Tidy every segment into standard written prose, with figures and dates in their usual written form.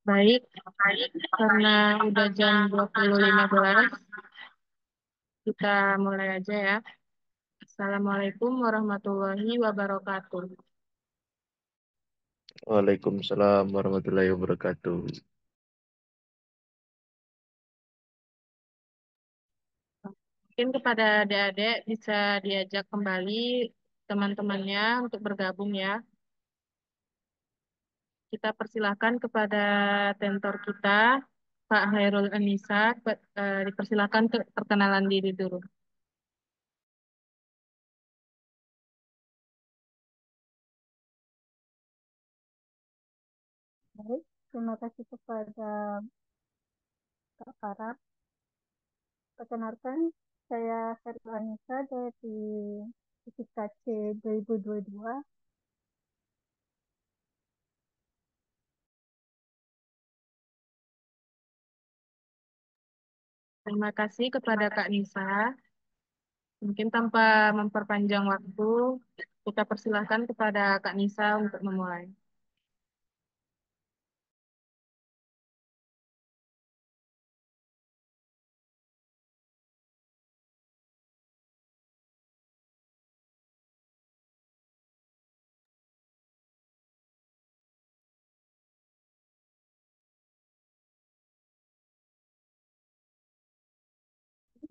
Baik, karena udah jam 20.15, kita mulai aja ya. Assalamualaikum warahmatullahi wabarakatuh. Waalaikumsalam warahmatullahi wabarakatuh. Mungkin kepada adik-adik bisa diajak kembali teman-temannya untuk bergabung ya. Kita persilahkan kepada tentor kita, Pak Hairul Anissa, dipersilahkan perkenalan diri dulu. Baik, terima kasih kepada Kak Farah. Perkenalkan, saya Sertu Anissa dari IPKC 2022. Terima kasih kepada Kak Nisa. Mungkin tanpa memperpanjang waktu, kita persilahkan kepada Kak Nisa untuk memulai.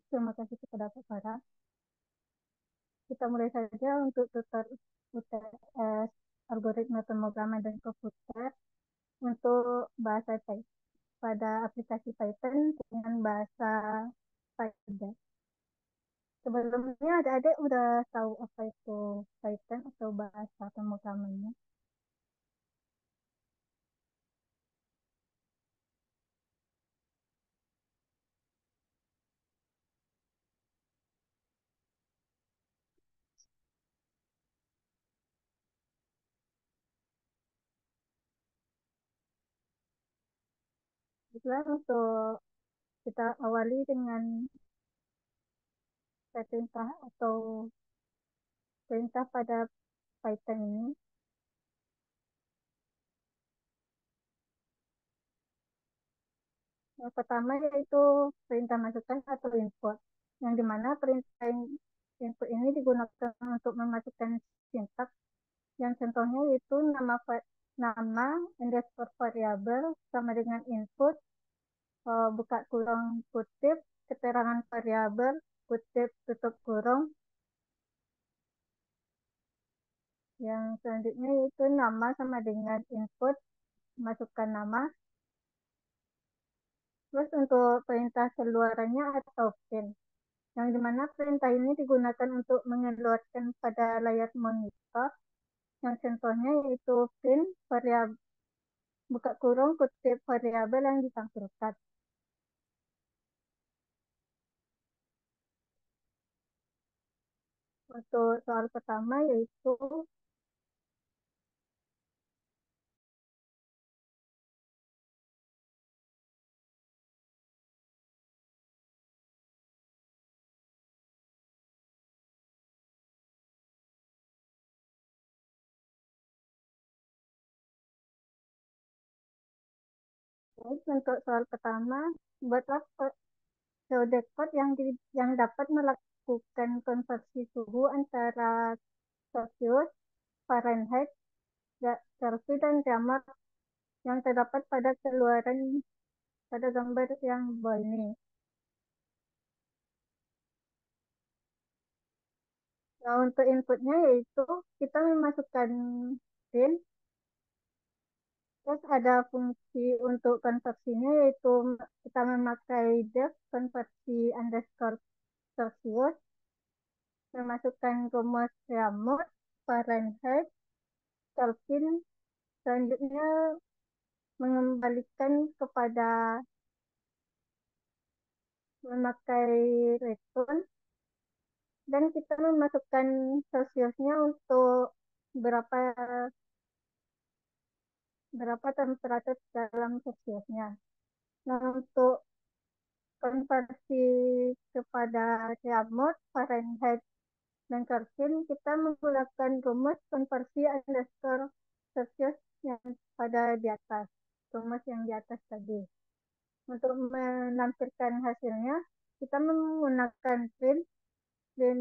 Terima kasih kepada Kak Farah. Kita mulai saja untuk tutor UTS algoritma pemrograman dan komputer untuk bahasa Python pada aplikasi Python dengan bahasa Python. Sebelumnya adik-adik udah tahu apa itu Python atau bahasa pemrogramannya? Itulah untuk kita awali dengan perintah atau perintah pada Python ini. Yang pertama yaitu perintah masukkan atau input, yang dimana perintah input ini digunakan untuk memasukkan sintaks, yang contohnya yaitu nama underscore variabel sama dengan input, buka kurung kutip, keterangan variabel, kutip tutup kurung. Yang selanjutnya yaitu nama sama dengan input, masukkan nama. Terus untuk perintah keluarannya atau print, yang dimana perintah ini digunakan untuk mengeluarkan pada layar monitor, yang contohnya yaitu print variabel, buka kurung kutip variabel yang ditampilkan. Untuk soal pertama yaitu untuk soal pertama, buatlah pseudocode yang dapat melakukan konversi suhu antara Celsius, Fahrenheit, Celsius dan Celsius yang terdapat pada keluaran pada gambar yang bawah ini. Nah, untuk inputnya yaitu kita memasukkan pin, terus ada fungsi untuk konversinya yaitu kita memakai def konversi underscore Celsius, memasukkan rumus Ramoth, Fahrenheit, Kelvin, selanjutnya mengembalikan kepada memakai return, dan kita memasukkan Celsiusnya untuk berapa berapa temperatur dalam Celsiusnya. Nah, untuk konversi kepada Ramoth, Fahrenheit, dan Kelvin, kita menggunakan rumus konversi underscore Celsius yang pada di atas. rumus yang di atas tadi. Untuk menampilkan hasilnya, kita menggunakan print dan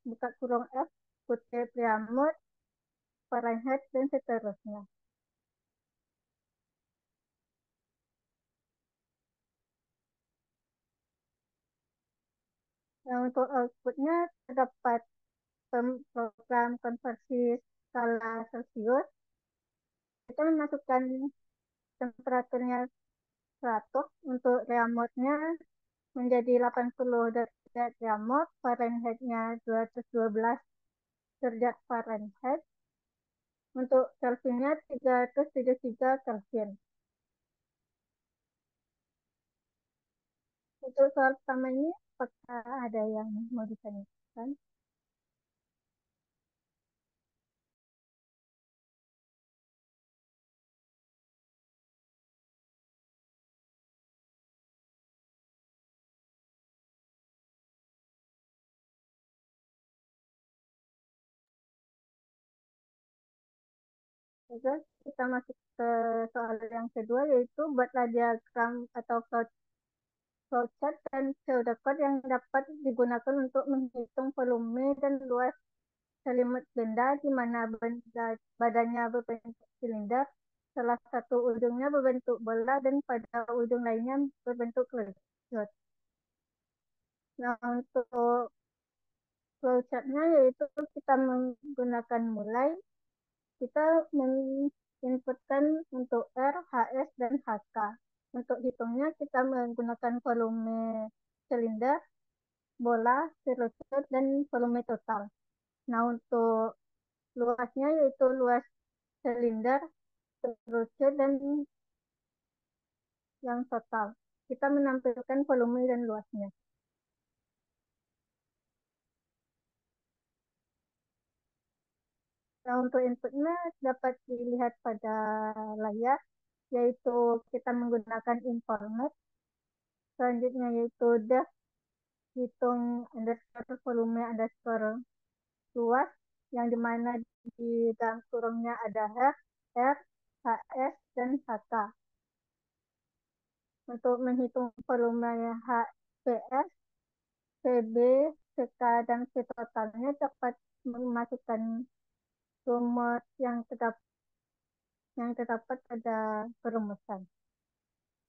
buka kurung F, kutip Priamut, Fahrenheit, dan seterusnya. Nah, untuk outputnya terdapat program konversi skala Celsius. Kita memasukkan temperaturnya 100 untuk remote-nya menjadi 80 derajat remote, Fahrenheit-nya 212 derajat Fahrenheit, untuk Kelvinnya 373 Kelvin. Untuk soal pertama ini, apakah ada yang mau ditanyakan? Oke, kita masuk ke soal yang kedua, yaitu buatlah diagram atau flowchart dan pseudocode yang dapat digunakan untuk menghitung volume dan luas selimut benda di mana badannya berbentuk silinder, salah satu ujungnya berbentuk bola dan pada ujung lainnya berbentuk kerucut. Nah, untuk flowchartnya yaitu kita menggunakan mulai, kita menginputkan untuk R, HS, dan HK. Untuk hitungnya kita menggunakan volume silinder, bola, kerucut, dan volume total. Nah, untuk luasnya yaitu luas silinder, kerucut, dan yang total. Kita menampilkan volume dan luasnya. Nah, untuk inputnya dapat dilihat pada layar, yaitu kita menggunakan informat. Selanjutnya yaitu def hitung underscore volume underscore luas, yang dimana di dalam kurungnya ada R, HS, dan HK. Untuk menghitung volume HPS, PB, CK, dan V totalnya dapat memasukkan rumus yang terdapat pada perumusan.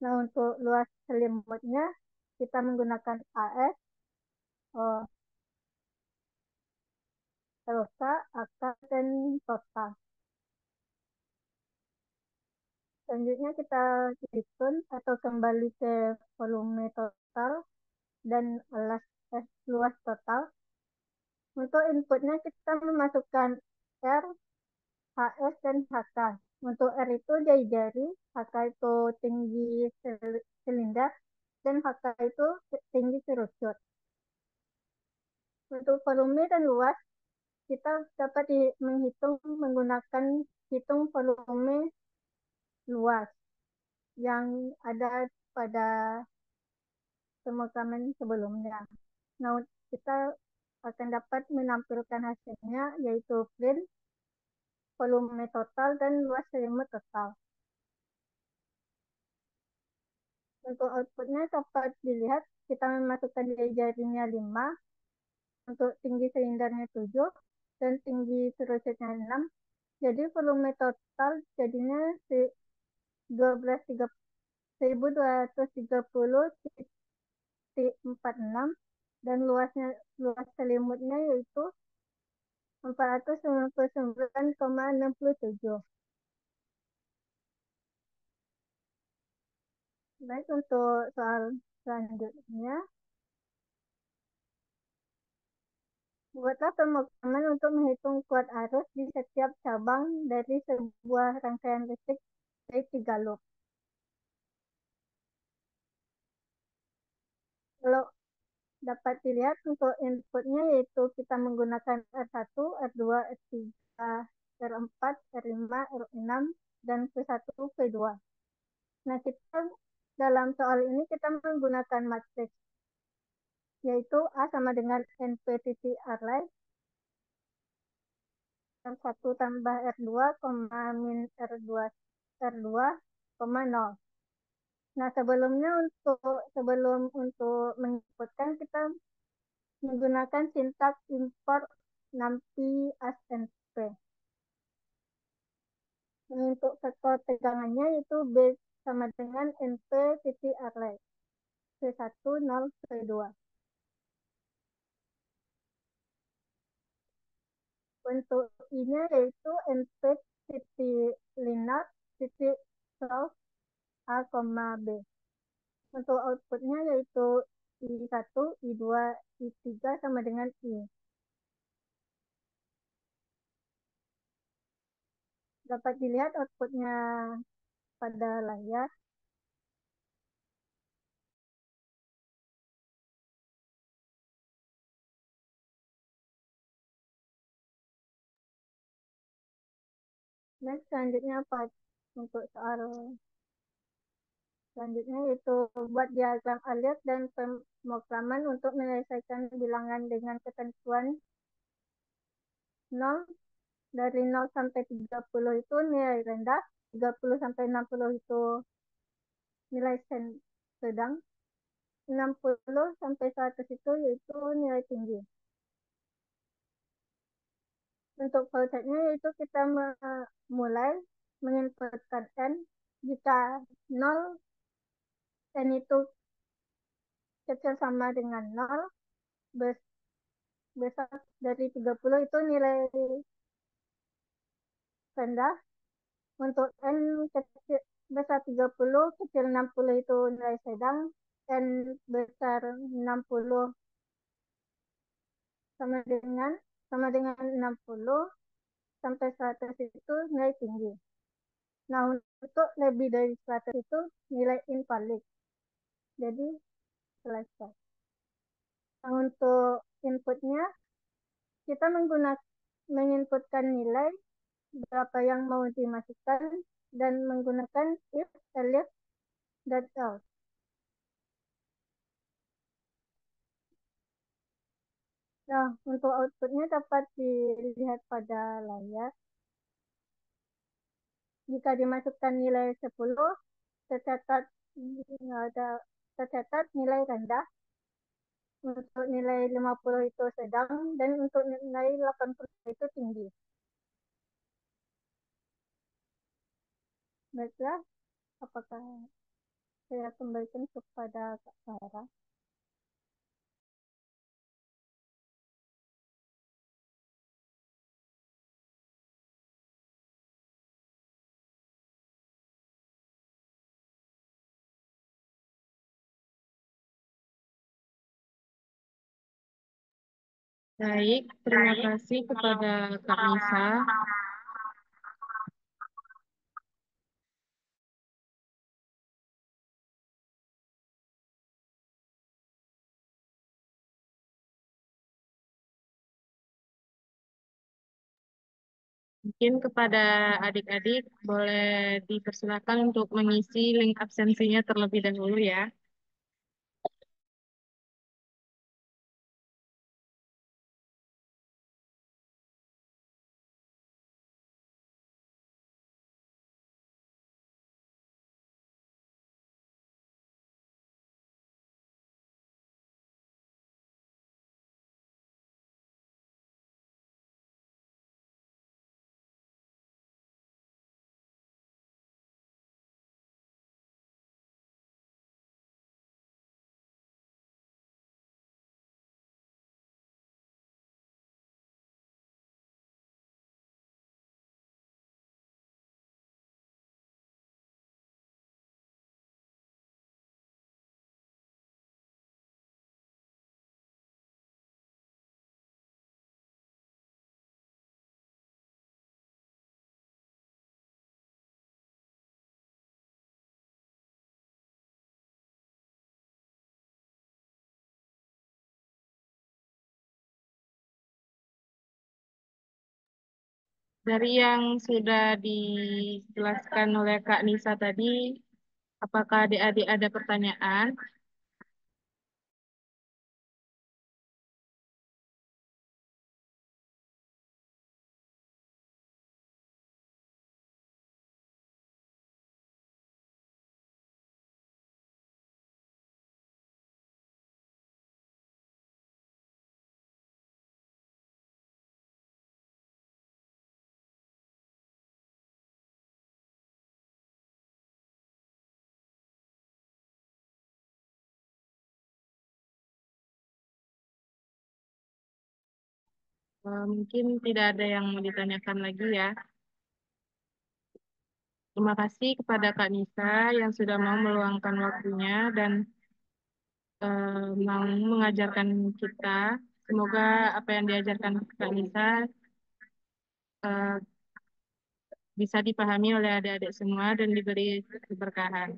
Nah, untuk luas selimutnya, kita menggunakan AS, LK, AK, dan total. Selanjutnya kita hitung atau kembali ke volume total dan luas total. Untuk inputnya kita memasukkan R, HS, dan HK. Untuk R itu jari-jari, HK itu tinggi silinder, dan HK itu tinggi kerucut. Untuk volume dan luas, kita dapat menghitung menggunakan hitung volume luas yang ada pada pemrograman sebelumnya. Nah, kita akan dapat menampilkan hasilnya, yaitu print, volume total, dan luas selimut total. Untuk outputnya dapat dilihat, kita memasukkan jari-jarinya 5, untuk tinggi silindernya 7, dan tinggi kerucutnya 6. Jadi volume total jadinya 1230,46, dan luas selimutnya yaitu 499,67. Baik, untuk soal selanjutnya, buatlah pemrograman untuk menghitung kuat arus di setiap cabang dari sebuah rangkaian listrik dari 3 loop. Kalau dapat dilihat untuk inputnya yaitu kita menggunakan R1, R2, R3, R4, R5, R6, dan V1, V2. Nah, kita dalam soal ini kita menggunakan matriks, yaitu A sama dengan NP titik R line, R1 tambah R2, min R2, R2, nol. Nah, sebelum untuk menginputkan kita menggunakan sintaks import NumPy asnp. Untuk vektor tegangannya itu B sama dengan NP titik array V1 0 V2. Untuk I-nya yaitu NP titik linear titik source A, B. Untuk outputnya yaitu I1, I2, I3 sama dengan I. Dapat dilihat outputnya pada layar. Dan selanjutnya apa untuk soal selanjutnya yaitu buat diagram alias dan pemrograman untuk menyelesaikan bilangan dengan ketentuan 0 dari 0 sampai 30 itu nilai rendah, 30 sampai 60 itu nilai sedang, 60 sampai 100 itu yaitu nilai tinggi. Untuk prosesnya yaitu kita mulai menginputkan N. Jika 0, N itu kecil sama dengan 0, besar dari 30 itu nilai rendah. Untuk N kecil, besar 30, kecil 60 itu nilai sedang, N besar 60 sama dengan 60 sampai 100 itu nilai tinggi. Nah, untuk lebih dari 100 itu nilai invalid. Jadi selesai. Nah, untuk inputnya kita menginputkan nilai berapa yang mau dimasukkan dan menggunakan if, else, dan else. Nah, untuk outputnya dapat dilihat pada layar. Jika dimasukkan nilai 10, tercatat nilai rendah. Untuk nilai 50 itu sedang, dan untuk nilai 80 itu tinggi. Baiklah, apakah saya kembalikan kepada Kak Sarah? Baik, terima kasih kepada Kak Nisa. Mungkin kepada adik-adik boleh dipersilakan untuk mengisi link absensinya terlebih dahulu ya. Dari yang sudah dijelaskan oleh Kak Nisa tadi, apakah adik-adik ada pertanyaan? Mungkin tidak ada yang mau ditanyakan lagi ya. Terima kasih kepada Kak Nisa yang sudah mau meluangkan waktunya dan mau mengajarkan kita. Semoga apa yang diajarkan Kak Nisa eh, bisa dipahami oleh adik-adik semua dan diberi keberkahan.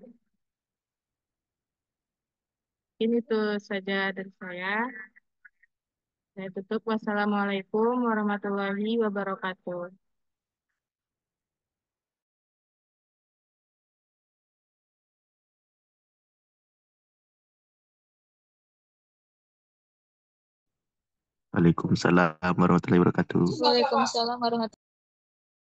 Ini tuh saja dari saya. Saya tutup. Wassalamualaikum warahmatullahi wabarakatuh. Waalaikumsalam warahmatullahi wabarakatuh. Waalaikumsalam warahmatullahi